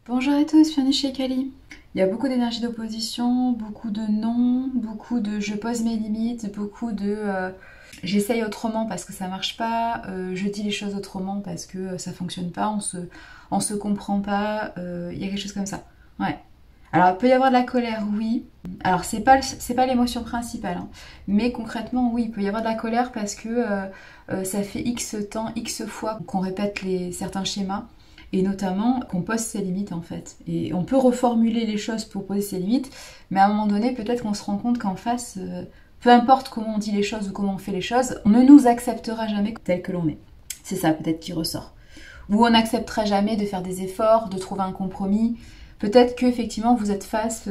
Bonjour à tous, bienvenue chez Kali. Il y a beaucoup d'énergie d'opposition, beaucoup de non, beaucoup de je pose mes limites, beaucoup de j'essaye autrement parce que ça marche pas, je dis les choses autrement parce que ça fonctionne pas, on se comprend pas, il y a quelque chose comme ça. Ouais. Alors il peut y avoir de la colère, oui. Alors c'est pas l'émotion principale, hein. Mais concrètement, oui, il peut y avoir de la colère parce que ça fait X temps, X fois qu'on répète certains schémas et notamment qu'on pose ses limites en fait. Et on peut reformuler les choses pour poser ses limites, mais à un moment donné, peut-être qu'on se rend compte qu'en face, peu importe comment on dit les choses ou comment on fait les choses, on ne nous acceptera jamais tel que l'on est. C'est ça peut-être qui ressort. Ou on n'acceptera jamais de faire des efforts, de trouver un compromis. Peut-être qu'effectivement vous êtes face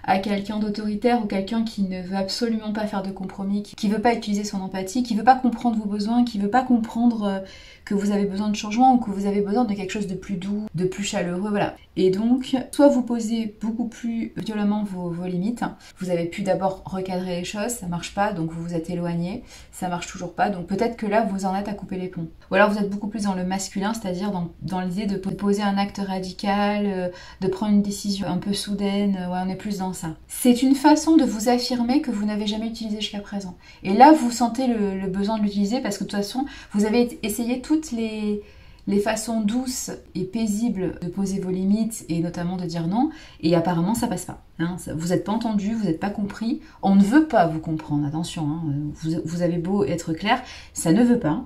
à quelqu'un d'autoritaire ou quelqu'un qui ne veut absolument pas faire de compromis, qui ne veut pas utiliser son empathie, qui ne veut pas comprendre vos besoins, qui ne veut pas comprendre que vous avez besoin de changement ou que vous avez besoin de quelque chose de plus doux, de plus chaleureux, voilà. Et donc, soit vous posez beaucoup plus violemment vos limites, vous avez pu d'abord recadrer les choses, ça marche pas, donc vous vous êtes éloigné, ça marche toujours pas, donc peut-être que là vous en êtes à couper les ponts. Ou alors vous êtes beaucoup plus dans le masculin, c'est-à-dire dans l'idée de poser un acte radical, de prendre une décision un peu soudaine, ouais, on est plus dans ça. C'est une façon de vous affirmer que vous n'avez jamais utilisé jusqu'à présent. Et là, vous sentez le besoin de l'utiliser parce que de toute façon, vous avez essayé toutes les façons douces et paisibles de poser vos limites et notamment de dire non, et apparemment ça passe pas. Hein. Vous n'êtes pas entendu, vous n'êtes pas compris, on ne veut pas vous comprendre, attention, hein. Vous avez beau être clair, ça ne veut pas.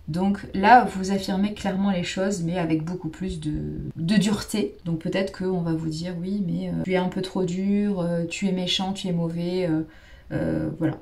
Donc là, vous affirmez clairement les choses, mais avec beaucoup plus de dureté. Donc peut-être qu'on va vous dire, oui, mais tu es un peu trop dur, tu es méchant, tu es mauvais, voilà.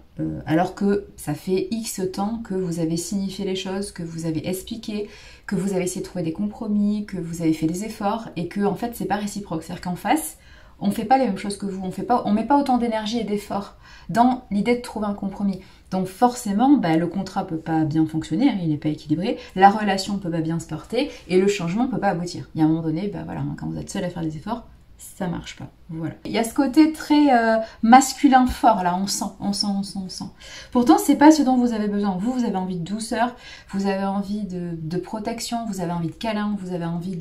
Alors que ça fait X temps que vous avez signifié les choses, que vous avez expliqué, que vous avez essayé de trouver des compromis, que vous avez fait des efforts, et que en fait c'est pas réciproque. C'est-à-dire qu'en face, on fait pas les mêmes choses que vous, on met pas autant d'énergie et d'efforts dans l'idée de trouver un compromis. Donc forcément, le contrat peut pas bien fonctionner, hein, il n'est pas équilibré, la relation peut pas bien se porter, et le changement peut pas aboutir. Il y a un moment donné, voilà, quand vous êtes seul à faire des efforts, ça marche pas. Voilà. Il y a ce côté très masculin fort là, on sent. Pourtant, c'est pas ce dont vous avez besoin. Vous avez envie de douceur, vous avez envie de protection, vous avez envie de câlin, vous avez envie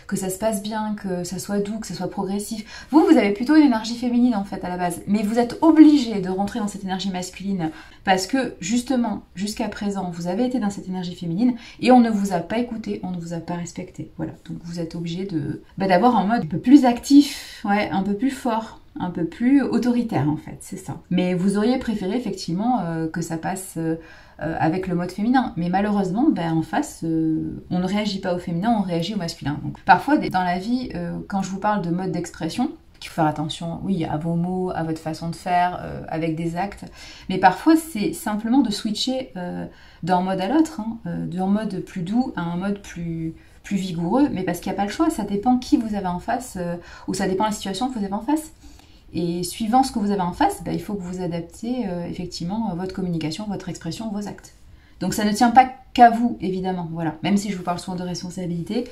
que ça se passe bien, que ça soit doux, que ça soit progressif. Vous avez plutôt une énergie féminine en fait à la base, mais vous êtes obligé de rentrer dans cette énergie masculine parce que justement, jusqu'à présent, vous avez été dans cette énergie féminine et on ne vous a pas écouté, on ne vous a pas respecté. Voilà, donc vous êtes obligé d'avoir un mode un peu plus actif, ouais, un peu plus fort, un peu plus autoritaire en fait, c'est ça. Mais vous auriez préféré effectivement que ça passe avec le mode féminin. Mais malheureusement, en face, on ne réagit pas au féminin, on réagit au masculin. Donc, parfois, dans la vie, quand je vous parle de mode d'expression, il faut faire attention, oui, à vos mots, à votre façon de faire, avec des actes. Mais parfois, c'est simplement de switcher d'un mode à l'autre, hein, d'un mode plus doux à un mode plus vigoureux, mais parce qu'il n'y a pas le choix, ça dépend qui vous avez en face, ou ça dépend de la situation que vous avez en face. Et suivant ce que vous avez en face, il faut que vous adaptez effectivement votre communication, votre expression, vos actes. Donc ça ne tient pas qu'à vous, évidemment, voilà. Même si je vous parle souvent de responsabilité,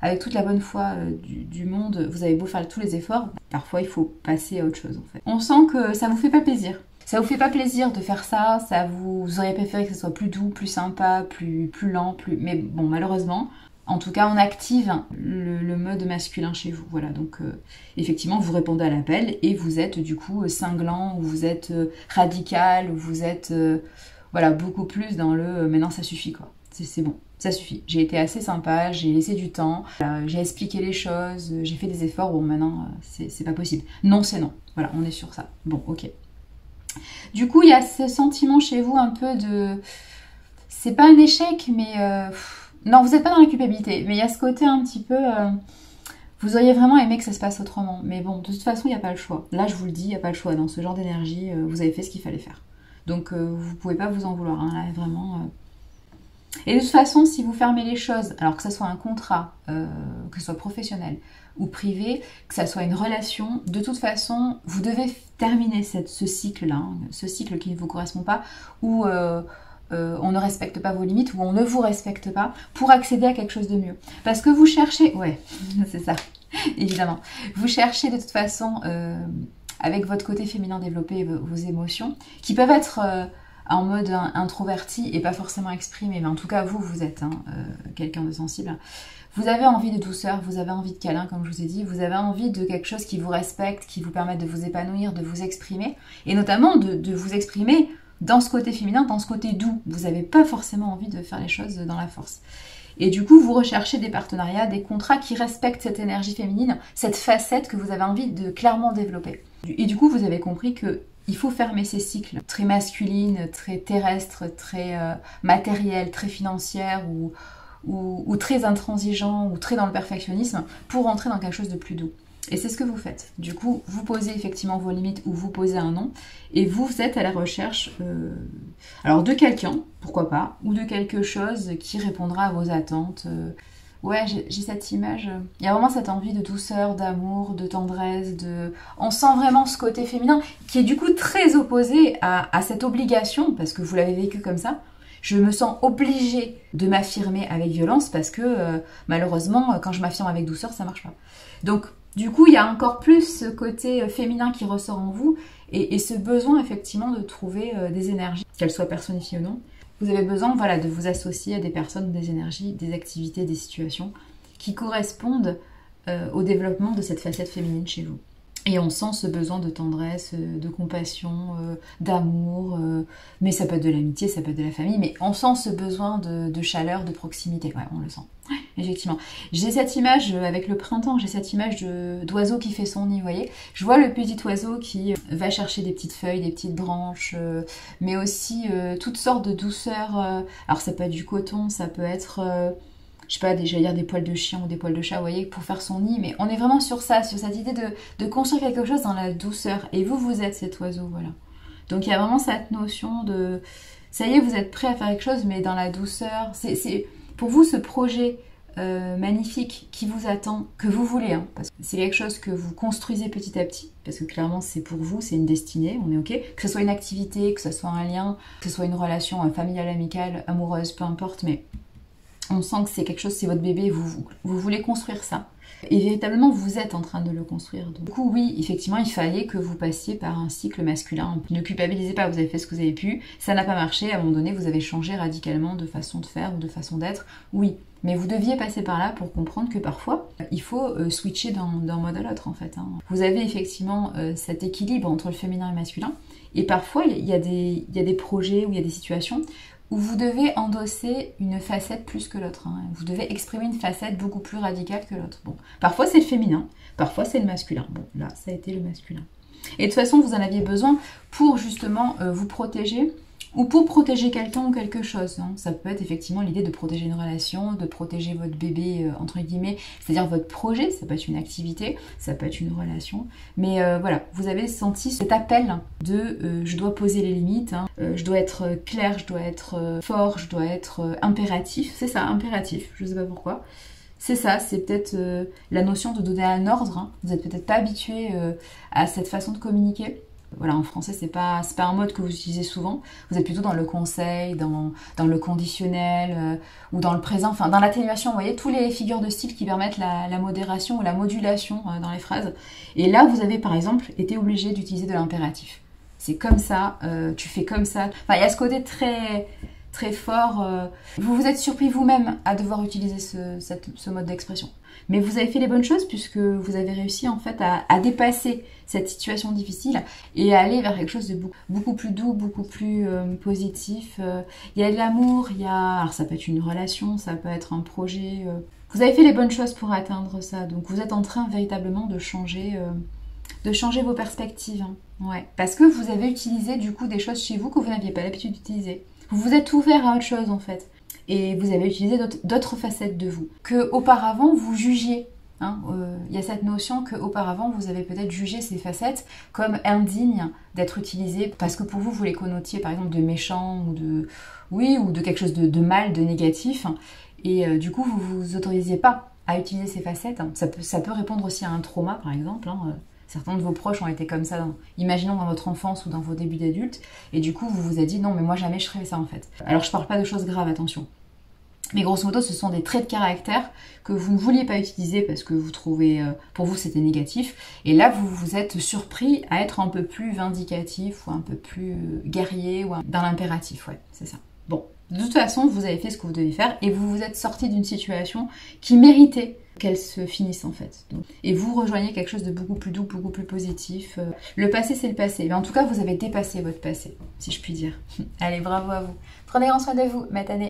avec toute la bonne foi du monde, vous avez beau faire tous les efforts, parfois il faut passer à autre chose en fait. On sent que ça vous fait pas plaisir. Ça vous fait pas plaisir de faire ça, vous auriez préféré que ce soit plus doux, plus sympa, plus lent, mais bon, malheureusement, en tout cas, on active le mode masculin chez vous. Voilà, donc effectivement, vous répondez à l'appel et vous êtes du coup cinglant, ou vous êtes radical, ou vous êtes voilà, beaucoup plus dans le maintenant ça suffit quoi. C'est bon, ça suffit. J'ai été assez sympa, j'ai laissé du temps, j'ai expliqué les choses, j'ai fait des efforts, bon maintenant c'est pas possible. Non, c'est non. Voilà, on est sur ça. Bon, ok. Du coup, il y a ce sentiment chez vous un peu de... C'est pas un échec, mais... Non, vous n'êtes pas dans la culpabilité, mais il y a ce côté un petit peu... vous auriez vraiment aimé que ça se passe autrement. Mais bon, de toute façon, il n'y a pas le choix. Là, je vous le dis, il n'y a pas le choix. Dans ce genre d'énergie, vous avez fait ce qu'il fallait faire. Donc, vous ne pouvez pas vous en vouloir. Hein, là, vraiment... Et de toute façon, si vous fermez les choses, alors que ce soit un contrat, que ce soit professionnel ou privé, que ce soit une relation, de toute façon, vous devez terminer ce cycle-là, hein, ce cycle qui ne vous correspond pas, où... on ne respecte pas vos limites ou on ne vous respecte pas pour accéder à quelque chose de mieux. Parce que vous cherchez, ouais, c'est ça, évidemment. Vous cherchez de toute façon, avec votre côté féminin développé, vos émotions, qui peuvent être en mode introverti et pas forcément exprimé, mais en tout cas vous êtes quelqu'un de sensible. Vous avez envie de douceur, vous avez envie de câlin, comme je vous ai dit, vous avez envie de quelque chose qui vous respecte, qui vous permette de vous épanouir, de vous exprimer, et notamment de vous exprimer dans ce côté féminin, dans ce côté doux. Vous n'avez pas forcément envie de faire les choses dans la force. Et du coup, vous recherchez des partenariats, des contrats qui respectent cette énergie féminine, cette facette que vous avez envie de clairement développer. Et du coup, vous avez compris que il faut fermer ces cycles très masculines, très terrestres, très matériels, très financières ou très intransigeants ou très dans le perfectionnisme pour rentrer dans quelque chose de plus doux. Et c'est ce que vous faites. Du coup, vous posez effectivement vos limites ou vous posez un nom et vous êtes à la recherche alors de quelqu'un, pourquoi pas, ou de quelque chose qui répondra à vos attentes. Ouais, j'ai cette image. Il y a vraiment cette envie de douceur, d'amour, de tendresse, On sent vraiment ce côté féminin qui est du coup très opposé à cette obligation, parce que vous l'avez vécu comme ça. Je me sens obligée de m'affirmer avec violence parce que malheureusement, quand je m'affirme avec douceur, ça marche pas. Donc, du coup, il y a encore plus ce côté féminin qui ressort en vous et ce besoin effectivement de trouver des énergies, qu'elles soient personnifiées ou non. Vous avez besoin voilà, de vous associer à des personnes, des énergies, des activités, des situations qui correspondent au développement de cette facette féminine chez vous. Et on sent ce besoin de tendresse, de compassion, d'amour, mais ça peut être de l'amitié, ça peut être de la famille, mais on sent ce besoin de chaleur, de proximité, ouais, on le sent. Ouais, effectivement. J'ai cette image avec le printemps, j'ai cette image d'oiseau qui fait son nid, vous voyez. Je vois le petit oiseau qui va chercher des petites feuilles, des petites branches, mais aussi toutes sortes de douceurs. Alors ça peut être du coton, ça peut être... je sais pas, j'allais dire des poils de chien ou des poils de chat, vous voyez, pour faire son nid, mais on est vraiment sur ça, sur cette idée de construire quelque chose dans la douceur. Et vous êtes cet oiseau, voilà. Donc il y a vraiment cette notion de... Ça y est, vous êtes prêt à faire quelque chose, mais dans la douceur. C'est pour vous ce projet magnifique qui vous attend, que vous voulez, hein, parce que c'est quelque chose que vous construisez petit à petit, parce que clairement c'est pour vous, c'est une destinée, on est ok. Que ce soit une activité, que ce soit un lien, que ce soit une relation familiale, amicale, amoureuse, peu importe, mais... on sent que c'est quelque chose, c'est votre bébé, vous voulez construire ça. Et véritablement, vous êtes en train de le construire. Donc, du coup, oui, effectivement, il fallait que vous passiez par un cycle masculin. Ne culpabilisez pas, vous avez fait ce que vous avez pu. Ça n'a pas marché, à un moment donné, vous avez changé radicalement de façon de faire ou de façon d'être. Oui, mais vous deviez passer par là pour comprendre que parfois, il faut switcher d'un mode à l'autre, en fait. Hein. Vous avez effectivement cet équilibre entre le féminin et le masculin. Et parfois, il y a des projets ou il y a des situations où vous devez endosser une facette plus que l'autre. Hein. Vous devez exprimer une facette beaucoup plus radicale que l'autre. Bon, parfois c'est le féminin, parfois c'est le masculin. Bon, là, ça a été le masculin. Et de toute façon, vous en aviez besoin pour justement vous protéger ou pour protéger quelqu'un ou quelque chose. Hein. Ça peut être effectivement l'idée de protéger une relation, de protéger votre bébé, entre guillemets, c'est-à-dire votre projet, ça peut être une activité, ça peut être une relation. Mais voilà, vous avez senti cet appel de je dois poser les limites, hein, je dois être clair, je dois être fort, je dois être impératif. C'est ça, impératif, je ne sais pas pourquoi. C'est ça, c'est peut-être la notion de donner un ordre. Hein. Vous n'êtes peut-être pas habitué à cette façon de communiquer. Voilà, en français, c'est pas un mode que vous utilisez souvent. Vous êtes plutôt dans le conseil, dans le conditionnel ou dans le présent, enfin dans l'atténuation. Vous voyez, tous les figures de style qui permettent la modération ou la modulation dans les phrases. Et là, vous avez par exemple été obligé d'utiliser de l'impératif. C'est comme ça, tu fais comme ça. Enfin, il y a ce côté très fort. Vous vous êtes surpris vous-même à devoir utiliser ce mode d'expression. Mais vous avez fait les bonnes choses puisque vous avez réussi en fait à dépasser cette situation difficile et à aller vers quelque chose de beaucoup plus doux, beaucoup plus positif. Il y a de l'amour, alors ça peut être une relation, ça peut être un projet. Vous avez fait les bonnes choses pour atteindre ça. Donc vous êtes en train véritablement de changer vos perspectives. Hein. Ouais. Parce que vous avez utilisé du coup des choses chez vous que vous n'aviez pas l'habitude d'utiliser. Vous vous êtes ouvert à autre chose en fait. Et vous avez utilisé d'autres facettes de vous que auparavant vous jugiez. Hein, y a cette notion qu'auparavant vous avez peut-être jugé ces facettes comme indignes d'être utilisées parce que pour vous, vous les connotiez par exemple de méchant ou de quelque chose de mal, de négatif. Et du coup, vous vous autorisiez pas à utiliser ces facettes. Ça peut répondre aussi à un trauma par exemple. Hein. Certains de vos proches ont été comme ça, imaginons dans votre enfance ou dans vos débuts d'adulte, et du coup vous vous êtes dit non mais moi jamais je ferais ça en fait. Alors je parle pas de choses graves, attention. Mais grosso modo ce sont des traits de caractère que vous ne vouliez pas utiliser parce que vous trouvez, pour vous c'était négatif, et là vous vous êtes surpris à être un peu plus vindicatif ou un peu plus guerrier ou dans l'impératif, ouais c'est ça. Bon, De toute façon, vous avez fait ce que vous devez faire et vous vous êtes sorti d'une situation qui méritait qu'elle se finisse en fait. Donc, et vous rejoignez quelque chose de beaucoup plus doux, beaucoup plus positif. Le passé, c'est le passé. Mais en tout cas, vous avez dépassé votre passé, si je puis dire. Allez, bravo à vous. Prenez grand soin de vous, Matane.